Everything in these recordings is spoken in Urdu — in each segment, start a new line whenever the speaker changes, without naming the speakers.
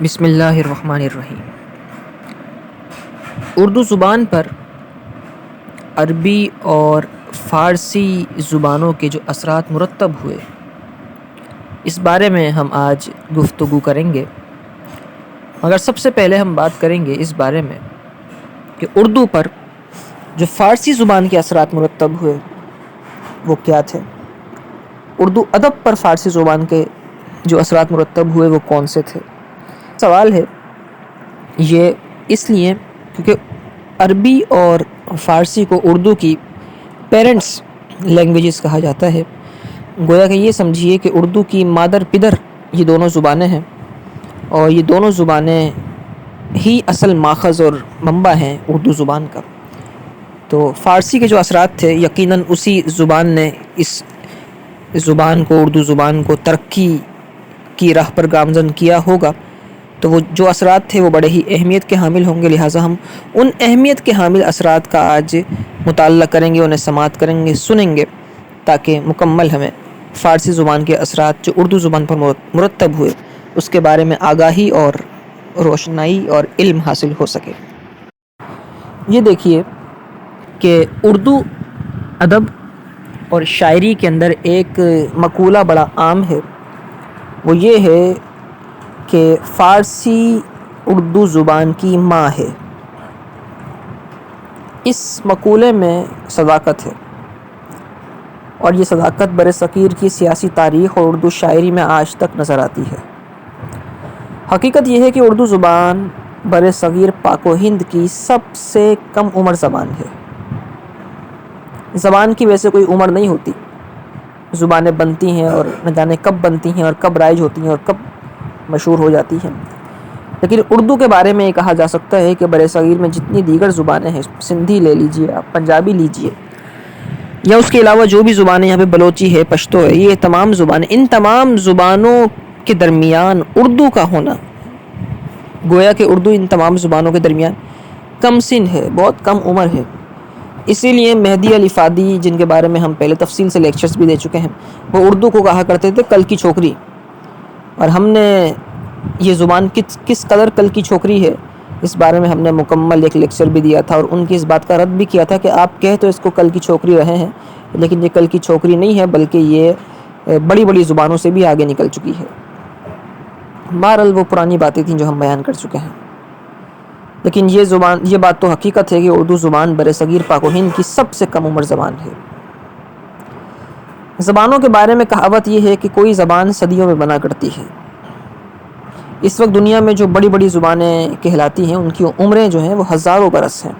بسم اللہ الرحمن الرحیم۔ اردو زبان پر عربی اور فارسی زبانوں کے جو اثرات مرتب ہوئے، اس بارے میں ہم آج گفتگو کریں گے۔ مگر سب سے پہلے ہم بات کریں گے اس بارے میں کہ اردو پر جو فارسی زبان کے اثرات مرتب ہوئے وہ کیا تھے، اردو ادب پر فارسی زبان کے جو اثرات مرتب ہوئے وہ کون سے تھے۔ سوال ہے یہ اس لیے کیونکہ عربی اور فارسی کو اردو کی پیرنٹس لینگویجز کہا جاتا ہے۔ گویا کہ یہ سمجھیے کہ اردو کی مادر پدر یہ دونوں زبانیں ہیں، اور یہ دونوں زبانیں ہی اصل ماخذ اور منبع ہیں اردو زبان کا۔ تو فارسی کے جو اثرات تھے یقیناً اسی زبان نے اس زبان کو، اردو زبان کو ترقی کی راہ پر گامزن کیا ہوگا، تو وہ جو اثرات تھے وہ بڑے ہی اہمیت کے حامل ہوں گے۔ لہٰذا ہم ان اہمیت کے حامل اثرات کا آج مطالعہ کریں گے، انہیں سماعت کریں گے، سنیں گے، تاکہ مکمل ہمیں فارسی زبان کے اثرات جو اردو زبان پر مرتب ہوئے اس کے بارے میں آگاہی اور روشنائی اور علم حاصل ہو سکے۔ یہ دیکھیے کہ اردو ادب اور شاعری کے اندر ایک مقولہ بڑا عام ہے، وہ یہ ہے کہ فارسی اردو زبان کی ماں ہے۔ اس مقولے میں صداقت ہے، اور یہ صداقت برصغیر کی سیاسی تاریخ اور اردو شاعری میں آج تک نظر آتی ہے۔ حقیقت یہ ہے کہ اردو زبان برصغیر پاک و ہند کی سب سے کم عمر زبان ہے۔ زبان کی ویسے کوئی عمر نہیں ہوتی، زبانیں بنتی ہیں اور نہ جانے کب بنتی ہیں اور کب رائج ہوتی ہیں اور کب مشہور ہو جاتی ہیں، لیکن اردو کے بارے میں یہ کہا جا سکتا ہے کہ برصغیر میں جتنی دیگر زبانیں ہیں، سندھی لے لیجئے، آپ پنجابی لیجئے، یا اس کے علاوہ جو بھی زبانیں یہاں پہ بلوچی ہے، پشتو ہے، یہ تمام زبانیں، ان تمام زبانوں کے درمیان اردو کا ہونا، گویا کہ اردو ان تمام زبانوں کے درمیان کم سن ہے، بہت کم عمر ہے۔ اسی لیے مہدی علی فادی، جن کے بارے میں ہم پہلے تفصیل سے لیکچرز بھی دے چکے ہیں، وہ اردو کو کہا کرتے تھے کل کی چھوکری، اور ہم نے یہ زبان کس قدر کل کی چھوکری ہے اس بارے میں ہم نے مکمل ایک لیکچر بھی دیا تھا، اور ان کی اس بات کا رد بھی کیا تھا کہ آپ کہہ تو اس کو کل کی چھوکری رہے ہیں، لیکن یہ کل کی چھوکری نہیں ہے، بلکہ یہ بڑی بڑی زبانوں سے بھی آگے نکل چکی ہے۔ بہرحال وہ پرانی باتیں تھیں جو ہم بیان کر چکے ہیں، لیکن یہ بات تو حقیقت ہے کہ اردو زبان برصغیر پاک و ہند کی سب سے کم عمر زبان ہے۔ زبانوں کے بارے میں کہاوت یہ ہے کہ کوئی زبان صدیوں میں بنا کرتی ہے۔ اس وقت دنیا میں جو بڑی بڑی زبانیں کہلاتی ہیں ان کی عمریں جو ہیں وہ ہزاروں برس ہیں۔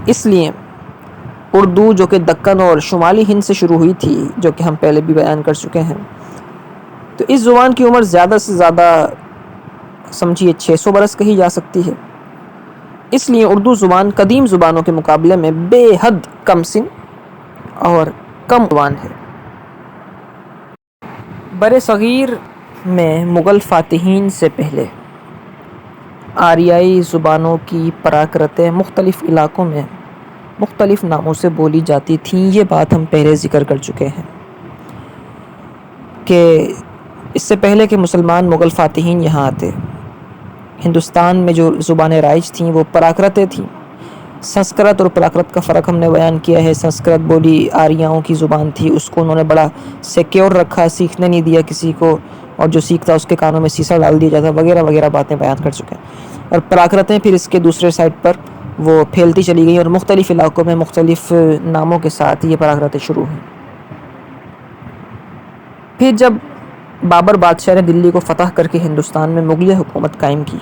اس لیے اردو جو کہ دکن اور شمالی ہند سے شروع ہوئی تھی، جو کہ ہم پہلے بھی بیان کر چکے ہیں، تو اس زبان کی عمر زیادہ سے زیادہ سمجھیے 600 برس کہی جا سکتی ہے۔ اس لیے اردو زبان قدیم زبانوں کے مقابلے میں بے حد کم سن اور کم زبان ہے۔ برصغیر میں مغل فاتحین سے پہلے آریائی زبانوں کی پراکرتیں مختلف علاقوں میں مختلف ناموں سے بولی جاتی تھیں۔ یہ بات ہم پہلے ذکر کر چکے ہیں کہ اس سے پہلے کہ مسلمان مغل فاتحین یہاں آتے، ہندوستان میں جو زبانیں رائج تھیں وہ پراکرتیں تھیں۔ سنسکرت اور پراکرت کا فرق ہم نے بیان کیا ہے۔ سنسکرت بولی آریاؤں کی زبان تھی، اس کو انہوں نے بڑا سیکیور رکھا، سیکھنے نہیں دیا کسی کو، اور جو سیکھتا اس کے کانوں میں سیسا ڈال دیا جاتا، وغیرہ وغیرہ باتیں بیان کر چکے ہیں۔ اور پراکرتیں پھر اس کے دوسرے سائڈ پر وہ پھیلتی چلی گئی، اور مختلف علاقوں میں مختلف ناموں کے ساتھ یہ پراکرتیں شروع ہوئیں۔ پھر جب بابر بادشاہ نے دلی کو فتح کر کے ہندوستان میں مغلیہ حکومت قائم کی،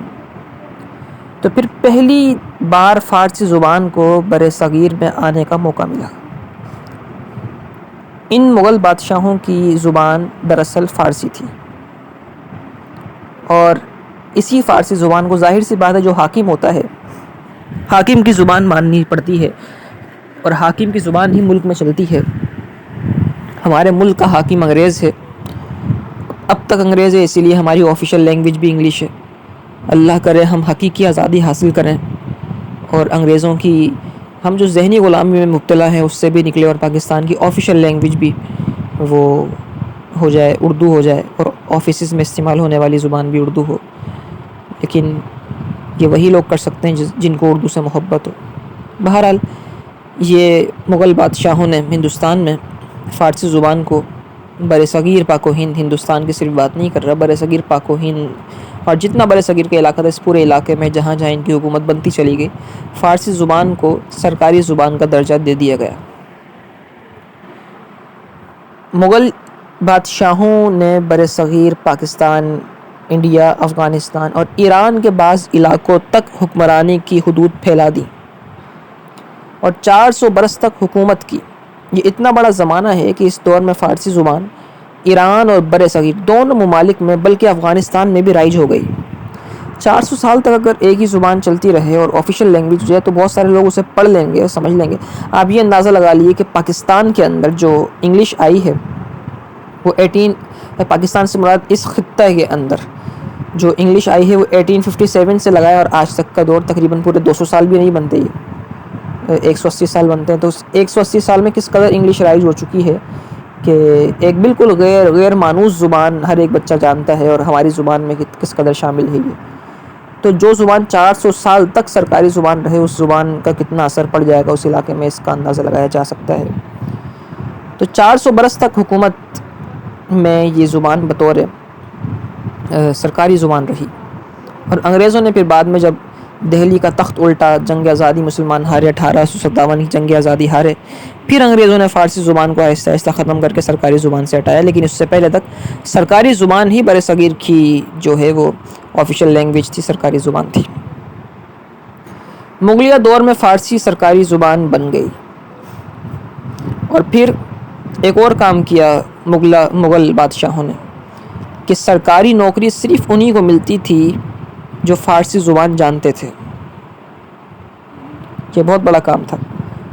تو پھر پہلی بار فارسی زبان کو برصغیر میں آنے کا موقع ملا۔ ان مغل بادشاہوں کی زبان دراصل فارسی تھی، اور اسی فارسی زبان کو ظاہر سی بات ہے جو حاکم ہوتا ہے، حاکم کی زبان ماننی پڑتی ہے، اور حاکم کی زبان ہی ملک میں چلتی ہے۔ ہمارے ملک کا حاکم انگریز ہے، اب تک انگریز ہے، اسی لیے ہماری آفیشیل لینگویج بھی انگلش ہے۔ اللہ کرے ہم حقیقی آزادی حاصل کریں اور انگریزوں کی ہم جو ذہنی غلامی میں مبتلا ہیں اس سے بھی نکلے، اور پاکستان کی آفیشیل لینگویج بھی وہ ہو جائے، اردو ہو جائے، اور آفیسز میں استعمال ہونے والی زبان بھی اردو ہو، لیکن یہ وہی لوگ کر سکتے ہیں جن کو اردو سے محبت ہو۔ بہرحال یہ مغل بادشاہوں نے ہندوستان میں فارسی زبان کو بر صغیر پاک و ہند، ہندوستان کی صرف بات نہیں کر رہا، بر صغیر پاک و ہند اور جتنا بر صغیر کا علاقہ تھا، اس پورے علاقے میں جہاں جہاں ان کی حکومت بنتی چلی گئی، فارسی زبان کو سرکاری زبان کا درجہ دے دیا گیا۔ مغل بادشاہوں نے بر صغیر، پاکستان، انڈیا، افغانستان اور ایران کے بعض علاقوں تک حکمرانی کی حدود پھیلا دی اور 400 برس تک حکومت کی۔ یہ اتنا بڑا زمانہ ہے کہ اس دور میں فارسی زبان ایران اور بر صغیر دونوں ممالک میں بلکہ افغانستان میں بھی رائج ہو گئی۔ 400 سال تک اگر ایک ہی زبان چلتی رہے اور آفیشیل لینگویج ہے تو بہت سارے لوگ اسے پڑھ لیں گے اور سمجھ لیں گے۔ آپ یہ اندازہ لگا لیے کہ پاکستان کے اندر جو انگلش آئی ہے وہ پاکستان سے مراد اس خطہ کے اندر جو انگلش آئی ہے وہ 1857 سے لگایا اور آج تک کا دور تقریباً پورے 200 سال بھی نہیں بنتے، یہ 180 سال بنتے ہیں۔ تو 180 سال میں کس قدر انگلش رائج ہو چکی ہے کہ ایک بالکل غیر مانوس زبان ہر ایک بچہ جانتا ہے، اور ہماری زبان میں کس قدر شامل ہے یہ۔ تو جو زبان 400 سال تک سرکاری زبان رہے، اس زبان کا کتنا اثر پڑ جائے گا اس علاقے میں، اس کا اندازہ لگایا جا سکتا ہے۔ تو 400 برس تک حکومت میں یہ زبان بطور سرکاری زبان رہی، اور انگریزوں نے پھر بعد میں جب دہلی کا تخت الٹا، جنگ آزادی مسلمان ہارے، 1857 کی جنگ آزادی ہارے، پھر انگریزوں نے فارسی زبان کو آہستہ آہستہ ختم کر کے سرکاری زبان سے ہٹایا، لیکن اس سے پہلے تک سرکاری زبان ہی بر صغیر کی جو ہے وہ آفیشیل لینگویج تھی، سرکاری زبان تھی۔ مغلیہ دور میں فارسی سرکاری زبان بن گئی، اور پھر ایک اور کام کیا مغل بادشاہوں نے کہ سرکاری نوکری صرف انہی کو ملتی تھی جو فارسی زبان جانتے تھے۔ یہ بہت بڑا کام تھا،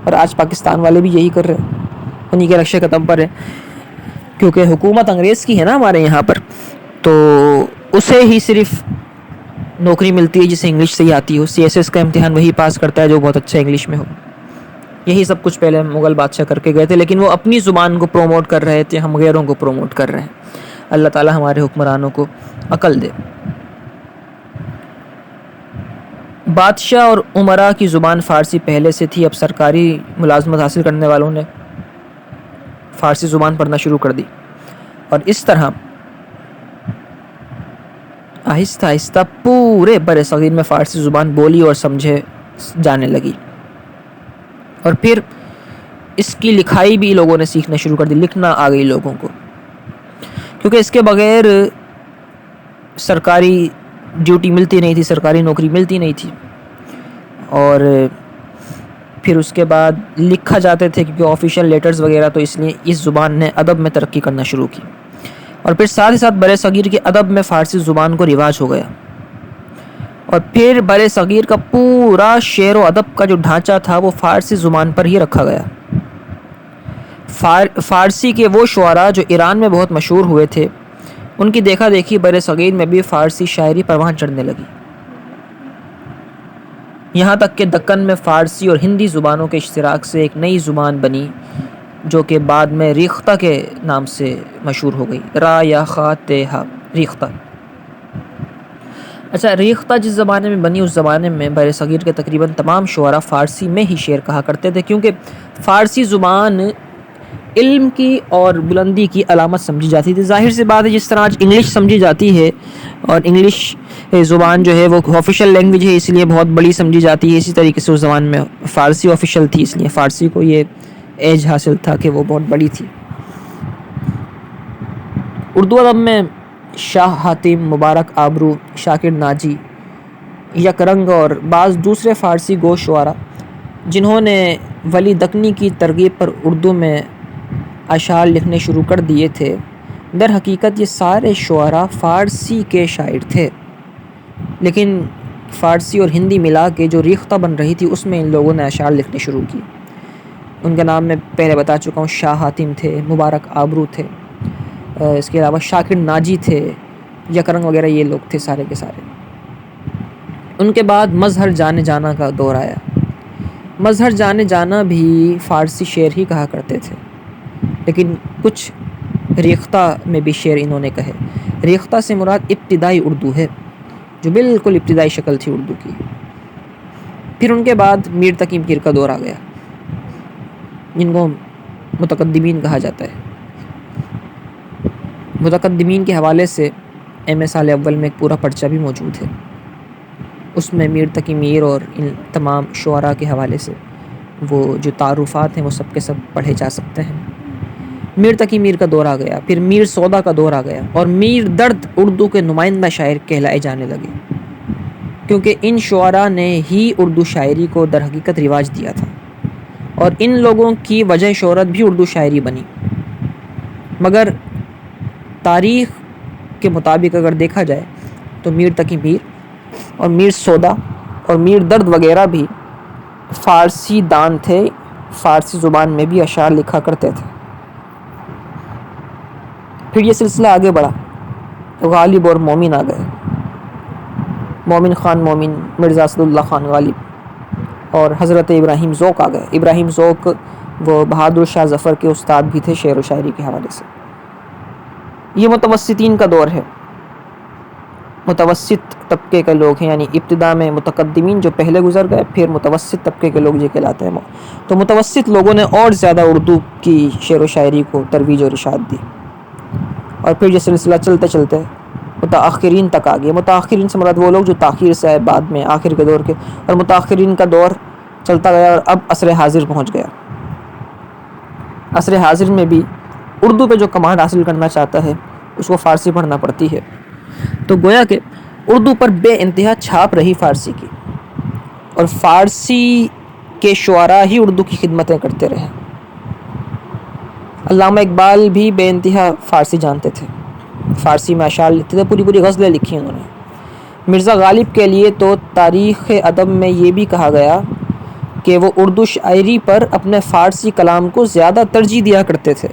اور آج پاکستان والے بھی یہی کر رہے ہیں، انہی کے نقشے قدم پر ہے، کیونکہ حکومت انگریز کی ہے نا ہمارے یہاں پر، تو اسے ہی صرف نوکری ملتی ہے جسے انگلش سے ہی آتی ہو۔ CSS کا امتحان وہی پاس کرتا ہے جو بہت اچھا انگلش میں ہو۔ یہی سب کچھ پہلے مغل بادشاہ کر کے گئے تھے، لیکن وہ اپنی زبان کو پروموٹ کر رہے تھے، ہم غیروں کو پروموٹ کر رہے ہیں۔ اللہ تعالیٰ ہمارے حکمرانوں کو عقل دے۔ بادشاہ اور امراء کی زبان فارسی پہلے سے تھی، اب سرکاری ملازمت حاصل کرنے والوں نے فارسی زبان پڑھنا شروع کر دی، اور اس طرح آہستہ آہستہ پورے بر صغیر میں فارسی زبان بولی اور سمجھے جانے لگی، اور پھر اس کی لکھائی بھی لوگوں نے سیکھنا شروع کر دی، لکھنا آ گئی لوگوں کو، کیونکہ اس کے بغیر سرکاری ڈیوٹی ملتی نہیں تھی، سرکاری نوکری ملتی نہیں تھی۔ اور پھر اس کے بعد لکھا جاتے تھے کیونکہ آفیشیل لیٹرز وغیرہ، تو اس لیے اس زبان نے ادب میں ترقی کرنا شروع کی، اور پھر ساتھ ہی ساتھ بر صغیر کے ادب میں فارسی زبان کو رواج ہو گیا، اور پھر بر صغیر کا پورا شعر و ادب کا جو ڈھانچہ تھا وہ فارسی زبان پر ہی رکھا گیا۔ فارسی کے وہ شعراء جو ایران میں بہت مشہور ہوئے تھے، ان کی دیکھا دیکھی بر صغیر میں بھی فارسی شاعری پروان چڑھنے لگی، یہاں تک کہ دکن میں فارسی اور ہندی زبانوں کے اشتراک سے ایک نئی زبان بنی جو کہ بعد میں ریختہ کے نام سے مشہور ہو گئی، را یا خا تے ہا، ریختہ۔ اچھا، ریختہ جس زمانے میں بنی، اس زمانے میں بر صغیر کے تقریباً تمام شعراء فارسی میں ہی شعر کہا کرتے تھے، کیونکہ فارسی زبان علم کی اور بلندی کی علامت سمجھی جاتی تھی۔ ظاہر سی بات ہے، جس طرح آج انگلش سمجھی جاتی ہے، اور انگلش زبان جو ہے وہ آفیشیل لینگویج ہے اس لیے بہت بڑی سمجھی جاتی ہے، اسی طریقے سے اس زبان میں فارسی آفیشیل تھی، اس لیے فارسی کو یہ ایج حاصل تھا کہ وہ بہت بڑی تھی۔ اردو ادب میں شاہ حاتم، مبارک آبرو، شاکر ناجی، یک رنگ اور بعض دوسرے فارسی گو شعراء جنہوں نے ولی دکنی کی ترغیب پر اردو میں اشعار لکھنے شروع کر دیے تھے، در حقیقت یہ سارے شعراء فارسی کے شاعر تھے، لیکن فارسی اور ہندی ملا کے جو ریختہ بن رہی تھی اس میں ان لوگوں نے اشعار لکھنے شروع کی۔ ان کا نام میں پہلے بتا چکا ہوں، شاہ حاتم تھے، مبارک آبرو تھے، اس کے علاوہ شاکر ناجی تھے، یک رنگ وغیرہ، یہ لوگ تھے سارے کے سارے۔ ان کے بعد مظہر جانے جانا کا دور آیا۔ مظہر جانے جانا بھی فارسی شعر ہی کہا کرتے تھے، لیکن کچھ ریختہ میں بھی شعر انہوں نے کہے۔ ریختہ سے مراد ابتدائی اردو ہے، جو بالکل ابتدائی شکل تھی اردو کی۔ پھر ان کے بعد میر تقی میر کا دور آ گیا، جن کو متقدمین کہا جاتا ہے۔ متقدمین کے حوالے سے ایم سال اول میں ایک پورا پرچہ بھی موجود ہے، اس میں میر تقی میر اور ان تمام شعراء کے حوالے سے وہ جو تعارفات ہیں وہ سب کے سب پڑھے جا سکتے ہیں۔ میر تقی میر کا دور آ گیا، پھر میر سودا کا دور آ گیا، اور میر درد اردو کے نمائندہ شاعر کہلائے جانے لگے، کیونکہ ان شعراء نے ہی اردو شاعری کو در حقیقت رواج دیا تھا، اور ان لوگوں کی وجہ شہرت بھی اردو شاعری بنی۔ مگر تاریخ کے مطابق اگر دیکھا جائے تو میر تقی میر اور میر سودا اور میر درد وغیرہ بھی فارسی دان تھے، فارسی زبان میں بھی اشعار لکھا کرتے تھے۔ پھر یہ سلسلہ آگے بڑھا، غالب اور مومن آ گئے، مومن خان مومن، مرزا اسد اللہ خان غالب، اور حضرت ابراہیم ذوق آ گئے۔ ابراہیم ذوق وہ بہادر شاہ ظفر کے استاد بھی تھے شعر و شاعری کے حوالے سے۔ یہ متوسطین کا دور ہے، متوسط طبقے کے لوگ ہیں، یعنی ابتدا میں متقدمین جو پہلے گزر گئے، پھر متوسط طبقے کے لوگ یہ کہلاتے ہیں۔ تو متوسط لوگوں نے اور زیادہ اردو کی شعر و شاعری کو ترویج اور ارشاد دی، اور پھر یہ سلسلہ چلتے چلتے متاخرین تک آ گیا۔ متاخرین سے مراد وہ لوگ جو تاخیر سے آئے، بعد میں آخر کے دور کے، اور متاخرین کا دور چلتا گیا اور اب عصر حاضر پہنچ گیا۔ عصر حاضر میں بھی اردو پہ جو کمانڈ حاصل کرنا چاہتا ہے اس کو فارسی پڑھنا پڑتی ہے، تو گویا کہ اردو پر بے انتہا چھاپ رہی فارسی کی، اور فارسی کے شعراء ہی اردو کی خدمتیں کرتے رہے۔ علامہ اقبال بھی بے انتہا فارسی جانتے تھے، فارسی میں اشعار لکھتے تھے، پوری غزلیں لکھی انہوں نے۔ مرزا غالب کے لیے تو تاریخ ادب میں یہ بھی کہا گیا کہ وہ اردو شاعری پر اپنے فارسی کلام کو زیادہ ترجیح دیا کرتے تھے۔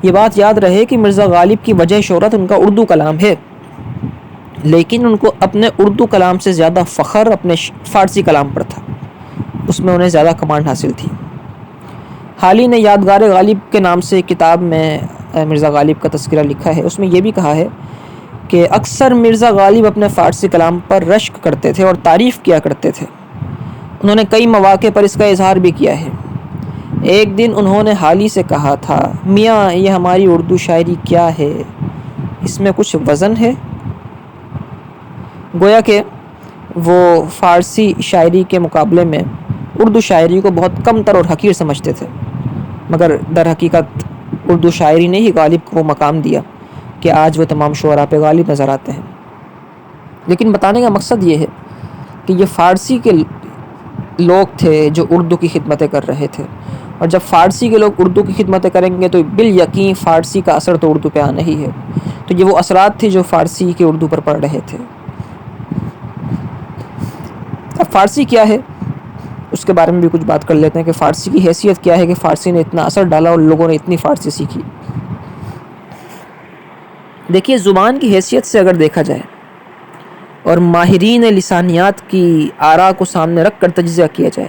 یہ بات یاد رہے کہ مرزا غالب کی وجہ شہرت ان کا اردو کلام ہے، لیکن ان کو اپنے اردو کلام سے زیادہ فخر اپنے فارسی کلام پر تھا، اس میں انہیں زیادہ کمانڈ حاصل تھی۔ حالی نے یادگار غالب کے نام سے کتاب میں مرزا غالب کا تذکرہ لکھا ہے، اس میں یہ بھی کہا ہے کہ اکثر مرزا غالب اپنے فارسی کلام پر رشک کرتے تھے اور تعریف کیا کرتے تھے۔ انہوں نے کئی مواقع پر اس کا اظہار بھی کیا ہے۔ ایک دن انہوں نے حالی سے کہا تھا، میاں یہ ہماری اردو شاعری کیا ہے، اس میں کچھ وزن ہے؟ گویا کہ وہ فارسی شاعری کے مقابلے میں اردو شاعری کو بہت کم تر اور حقیر سمجھتے تھے، مگر در حقیقت اردو شاعری نے ہی غالب کو وہ مقام دیا کہ آج وہ تمام شعراء پہ غالب نظر آتے ہیں۔ لیکن بتانے کا مقصد یہ ہے کہ یہ فارسی کے لوگ تھے جو اردو کی خدمتیں کر رہے تھے، اور جب فارسی کے لوگ اردو کی خدمتیں کریں گے تو بالیقین فارسی کا اثر تو اردو پہ آنا ہی ہے۔ تو یہ وہ اثرات تھے جو فارسی کے اردو پر پڑ رہے تھے۔ اب فارسی کیا ہے اس کے بارے میں بھی کچھ بات کر لیتے ہیں کہ فارسی کی حیثیت کیا ہے کہ فارسی نے اتنا اثر ڈالا اور لوگوں نے اتنی فارسی سیکھی۔ دیکھیے، زبان کی حیثیت سے اگر دیکھا جائے اور ماہرین لسانیات کی آراء کو سامنے رکھ کر تجزیہ کیا جائے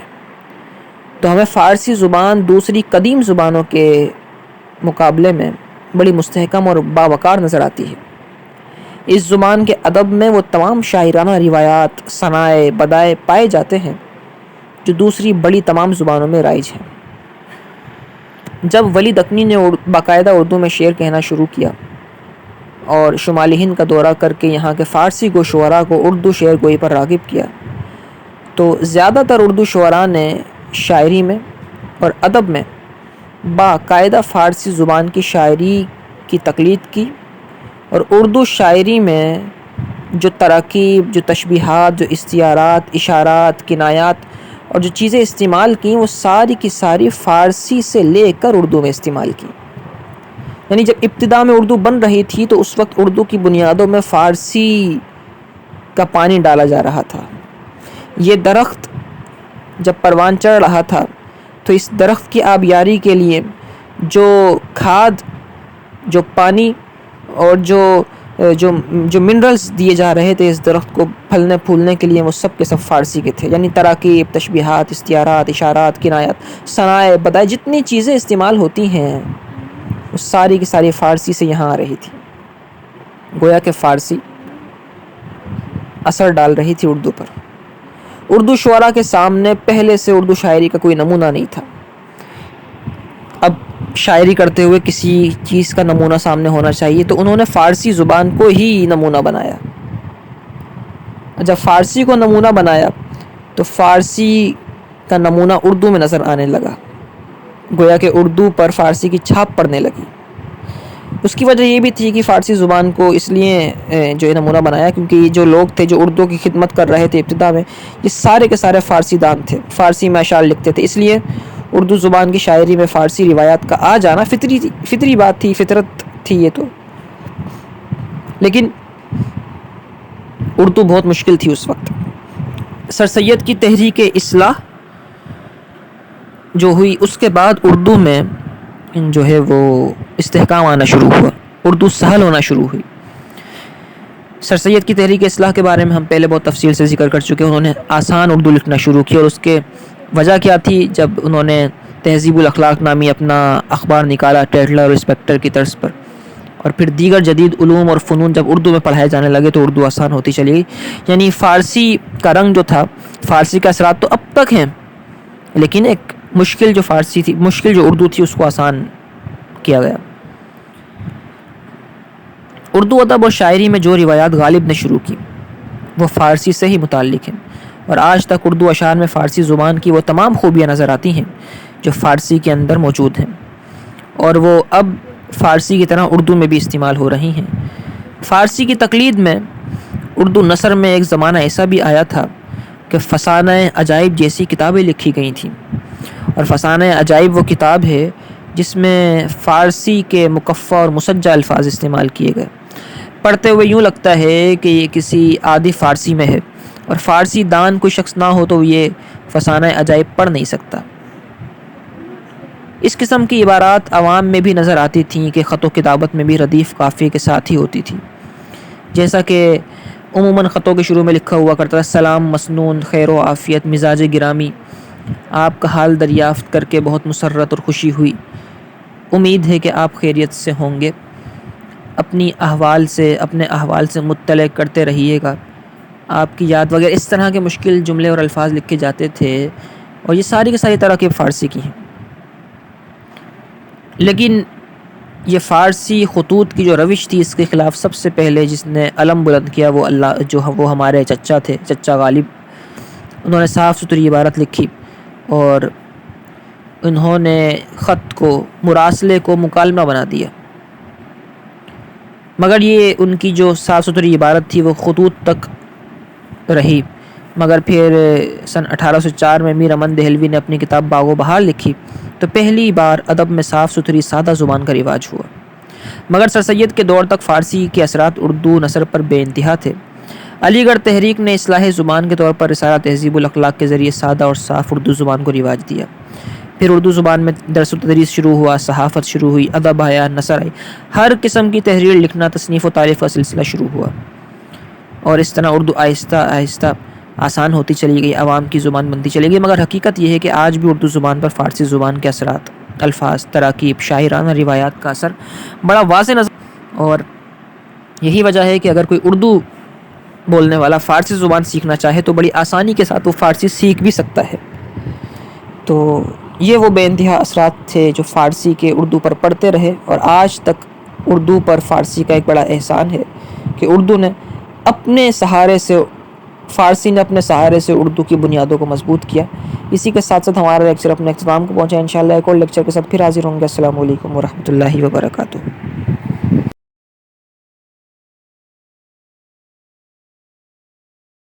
تو ہمیں فارسی زبان دوسری قدیم زبانوں کے مقابلے میں بڑی مستحکم اور باوقار نظر آتی ہے۔ اس زبان کے ادب میں وہ تمام شاعرانہ روایات، صنائع، بدائع پائے جاتے ہیں جو دوسری بڑی تمام زبانوں میں رائج ہیں۔ جب ولی دکنی نے باقاعدہ اردو میں شعر کہنا شروع کیا اور شمالی ہند کا دورہ کر کے یہاں کے فارسی گو شعراء کو اردو شعر گوئی پر راغب کیا، تو زیادہ تر اردو شعراء نے شاعری میں اور ادب میں باقاعدہ فارسی زبان کی شاعری کی تقلید کی، اور اردو شاعری میں جو تراکیب، جو تشبیہات، جو استعارات، اشارات، کنایات اور جو چیزیں استعمال کیں وہ ساری کی ساری فارسی سے لے کر اردو میں استعمال کی۔ یعنی جب ابتدا میں اردو بن رہی تھی تو اس وقت اردو کی بنیادوں میں فارسی کا پانی ڈالا جا رہا تھا۔ یہ درخت جب پروان چڑھ رہا تھا تو اس درخت کی آبیاری کے لیے جو کھاد، جو پانی اور جو منرلز دیے جا رہے تھے اس درخت کو پھلنے پھولنے کے لیے، وہ سب کے سب فارسی کے تھے۔ یعنی تراکیب، تشبیہات، استعارات، اشارات، کنایات، صنائع، بدائع، جتنی چیزیں استعمال ہوتی ہیں وہ ساری کی ساری فارسی سے یہاں آ رہی تھی۔ گویا کہ فارسی اثر ڈال رہی تھی اردو پر. اردو شعراء کے سامنے پہلے سے اردو شاعری کا کوئی نمونہ نہیں تھا. اب شاعری کرتے ہوئے کسی چیز کا نمونہ سامنے ہونا چاہیے تو انہوں نے فارسی زبان کو ہی نمونہ بنایا. جب فارسی کو نمونہ بنایا تو فارسی کا نمونہ اردو میں نظر آنے لگا. گویا کہ اردو پر فارسی کی چھاپ پڑنے لگی. اس کی وجہ یہ بھی تھی کہ فارسی زبان کو اس لیے جو نمونہ بنایا کیونکہ یہ جو لوگ تھے جو اردو کی خدمت کر رہے تھے ابتدا میں، یہ سارے کے سارے فارسی دان تھے، فارسی میں اشعار لکھتے تھے. اس لیے اردو زبان کی شاعری میں فارسی روایات کا آ جانا فطری بات تھی، فطرت تھی یہ تو. لیکن اردو بہت مشکل تھی اس وقت. سر سید کی تحریک اصلاح جو ہوئی اس کے بعد اردو میں جو ہے وہ استحکام آنا شروع ہوا، اردو سہل ہونا شروع ہوئی. سر سید کی تحریک اصلاح کے بارے میں ہم پہلے بہت تفصیل سے ذکر کر چکے. انہوں نے آسان اردو لکھنا شروع کی اور اس کے وجہ کیا تھی؟ جب انہوں نے تہذیب الاخلاق نامی اپنا اخبار نکالا ٹیٹلر اور انسپیکٹر کی طرز پر، اور پھر دیگر جدید علوم اور فنون جب اردو میں پڑھائے جانے لگے تو اردو آسان ہوتی چلی گئی. یعنی فارسی کا رنگ جو تھا، فارسی کا اثرات تو اب تک ہیں، لیکن ایک مشکل جو فارسی تھی، مشکل جو اردو تھی، اس کو آسان کیا گیا. اردو ادب اور شاعری میں جو روایات غالب نے شروع کی وہ فارسی سے ہی متعلق ہیں، اور آج تک اردو اشعار میں فارسی زبان کی وہ تمام خوبیاں نظر آتی ہیں جو فارسی کے اندر موجود ہیں، اور وہ اب فارسی کی طرح اردو میں بھی استعمال ہو رہی ہیں. فارسی کی تقلید میں اردو نثر میں ایک زمانہ ایسا بھی آیا تھا کہ فسانہ عجائب جیسی کتابیں لکھی گئی تھیں، اور فسانہ عجائب وہ کتاب ہے جس میں فارسی کے مکفّہ اور مسجع الفاظ استعمال کیے گئے. پڑھتے ہوئے یوں لگتا ہے کہ یہ کسی عادی فارسی میں ہے، اور فارسی دان کوئی شخص نہ ہو تو یہ فسانہ عجائب پڑھ نہیں سکتا. اس قسم کی عبارات عوام میں بھی نظر آتی تھیں کہ خط و کتابت میں بھی ردیف قافیے کے ساتھ ہی ہوتی تھی. جیسا کہ عموماً خطوں کے شروع میں لکھا ہوا کرتا تھا: سلام مسنون، خیر و عافیت، مزاج گرامی، آپ کا حال دریافت کر کے بہت مسرت اور خوشی ہوئی، امید ہے کہ آپ خیریت سے ہوں گے، اپنے احوال سے مطلع کرتے رہیے گا، آپ کی یاد وغیرہ. اس طرح کے مشکل جملے اور الفاظ لکھے جاتے تھے، اور یہ ساری کی ساری طرح کی فارسی کی ہیں. لیکن یہ فارسی خطوط کی جو روش تھی، اس کے خلاف سب سے پہلے جس نے علم بلند کیا وہ ہمارے چچا تھے، چچا غالب. انہوں نے صاف ستھری عبارت لکھی اور انہوں نے خط کو، مراسلے کو مکالمہ بنا دیا. مگر یہ ان کی جو صاف ستھری عبارت تھی وہ خطوط تک رہی. مگر پھر سن 1804 میں میر امن دہلوی نے اپنی کتاب باغ و بہار لکھی تو پہلی بار ادب میں صاف ستھری سادہ زبان کا رواج ہوا. مگر سر سید کے دور تک فارسی کے اثرات اردو نثر پر بے انتہا تھے. علی گڑھ تحریک نے اصلاح زبان کے طور پر رسالہ تہذیب الاخلاق کے ذریعے سادہ اور صاف اردو زبان کو رواج دیا. پھر اردو زبان میں درس و تدریس شروع ہوا، صحافت شروع ہوئی، ادب آیا، نثر آئی، ہر قسم کی تحریر لکھنا، تصنیف و تالیف کا سلسلہ شروع ہوا، اور اس طرح اردو آہستہ آہستہ آسان ہوتی چلی گئی، عوام کی زبان بنتی چلی گئی. مگر حقیقت یہ ہے کہ آج بھی اردو زبان پر فارسی زبان کے اثرات، الفاظ، تراکیب، شاعرانہ روایات کا اثر بڑا واضح نظر، اور یہی وجہ ہے کہ اگر کوئی اردو بولنے والا فارسی زبان سیکھنا چاہے تو بڑی آسانی کے ساتھ وہ فارسی سیکھ بھی سکتا ہے. تو یہ وہ بے انتہا اثرات تھے جو فارسی کے اردو پر پڑتے رہے، اور آج تک اردو پر فارسی کا ایک بڑا احسان ہے کہ اردو نے فارسی نے اپنے سہارے سے اردو کی بنیادوں کو مضبوط کیا. اسی کے ساتھ ساتھ ہمارا لیکچر اپنے اختتام کو پہنچا. انشاءاللہ ایک اور لیکچر کے ساتھ پھر حاضر ہوں گے. السلام علیکم ورحمۃ اللہ وبرکاتہ.